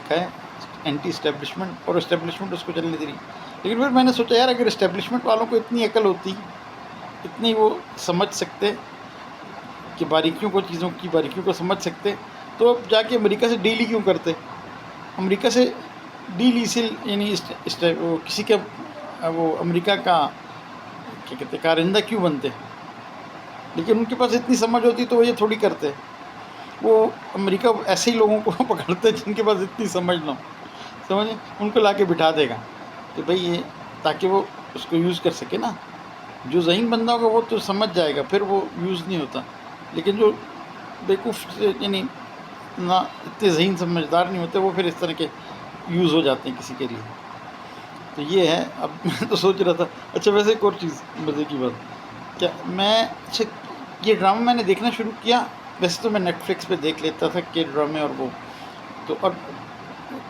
लिखा है anti establishment, और इस्टेब्लिशमेंट उसको चलने दे रही। लेकिन फिर मैंने सोचा यार अगर इस्टेब्लिशमेंट वालों को इतनी अकल होती, इतनी वो समझ सकते कि बारीकियों को, चीज़ों की बारीकियों को समझ सकते, तो अब जाके अमेरिका से डील ही क्यों करते? अमेरिका से डील इसी यानी वो किसी के वो अमेरिका का क्या कहते हैं कारिंदा क्यों बनते? लेकिन उनके पास इतनी समझ होती तो वो ये थोड़ी करते। वो अमेरिका ऐसे ही लोगों को पकड़ते जिनके पास इतनी समझ ना हो, समझे, उनको लाके बिठा देगा कि भाई ये, ताकि वो उसको यूज़ कर सके ना। जो ज़हीन बंदा होगा वो तो समझ जाएगा, फिर वो यूज़ नहीं होता। लेकिन जो बेवकूफ़ यानी ना इतने ज़हीन समझदार नहीं होते, वो फिर इस तरह के यूज़ हो जाते हैं किसी के लिए। तो ये है। अब मैं तो सोच रहा था, अच्छा वैसे एक और चीज़ मज़े की बात, क्या मैं, अच्छा ये ड्रामा मैंने देखना शुरू किया, वैसे तो मैं नेटफ्लिक्स पे देख लेता था के ड्रामे और वो, तो और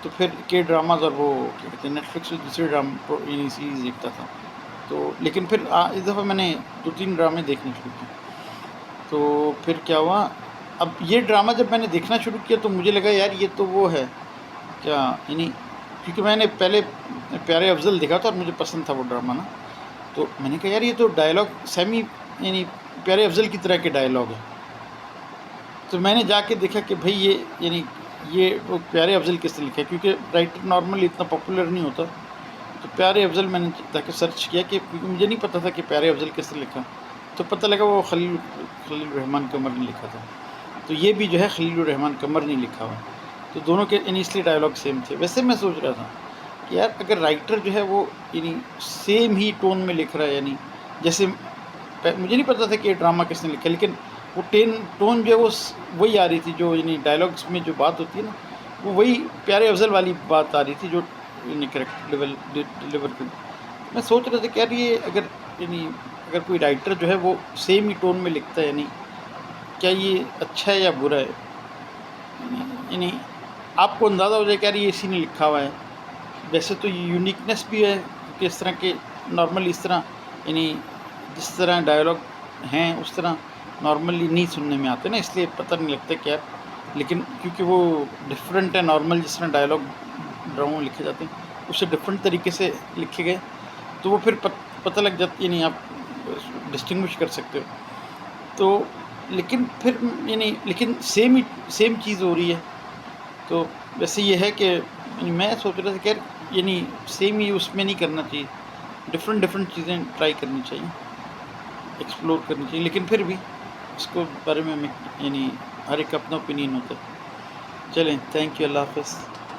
तो फिर के ड्रामाज और वो क्या कहते हैं नेटफ्लिक्स पे दूसरे ड्रामा सीरीज़ देखता था। तो लेकिन फिर इस दफ़ा मैंने 2-3 ड्रामे देखने शुरू किए। तो फिर क्या हुआ, अब ये ड्रामा जब मैंने देखना शुरू किया तो मुझे लगा यार ये तो वो है क्या, यानी क्योंकि मैंने पहले प्यारे अफ़ज़ल देखा था और मुझे पसंद था वो ड्रामा ना, तो मैंने कहा यार ये तो डायलॉग सेमी यानी प्यारे अफ़ज़ल की तरह के डायलॉग है। तो मैंने जाके देखा कि भाई ये यानी ये वो प्यारे अफ़ज़ल किसने लिखा है, क्योंकि राइटर नॉर्मली इतना पॉपुलर नहीं होता। तो प्यारे अफ़ज़ल मैंने जाके सर्च किया कि क्योंकि मुझे नहीं पता था कि प्यारे अफ़ज़ल किसने लिखा, तो पता लगा वो खलील रहमान कमर ने लिखा था। तो ये भी जो है खलील रहमान कमर ने लिखा हुआ। तो दोनों के इसलिए डायलॉग सेम थे। वैसे मैं सोच रहा था कि यार अगर राइटर जो है वो यानी सेम ही टोन में लिख रहा है, यानी जैसे मुझे नहीं पता था कि ये ड्रामा किसने लिखा, लेकिन वो टोन जो है वो वही आ रही थी, जो यानी डायलॉग्स में जो बात होती है ना, वो वही प्यारे अफ़ज़ल वाली बात आ रही थी जो यानी करेक्ट डिलीवर कर। मैं सोच रहा था कि यार ये यानी अगर कोई राइटर जो है वो सेम ही टोन में लिखता है, यानी क्या ये अच्छा है या बुरा है? यानी आपको अंदाज़ा हो जाए कि यार ये इसी ने लिखा हुआ है। वैसे तो ये यूनिकनेस भी है कि इस तरह के नॉर्मली इस तरह यानी जिस तरह डायलॉग हैं उस तरह नॉर्मली नहीं सुनने में आते ना, इसलिए पता नहीं लगता क्या। लेकिन क्योंकि वो डिफरेंट है, नॉर्मल जिस तरह डायलॉग ड्रामा में लिखे जाते हैं उससे डिफरेंट तरीके से लिखे गए, तो वो फिर पता लग जाती है, नहीं आप डिस्टिंग्विश कर सकते हो। तो लेकिन फिर यानी लेकिन सेम चीज़ हो रही है। तो वैसे ये है कि मैं सोच रहा था कि यार यानी सेम ही उसमें नहीं करना चाहिए, डिफरेंट चीज़ें ट्राई करनी चाहिए, एक्सप्लोर करनी चाहिए। लेकिन फिर भी इसको बारे में यानी हर एक का अपना ओपिनियन होता है। चलें, थैंक यू, अल्लाह हाफ़िज़।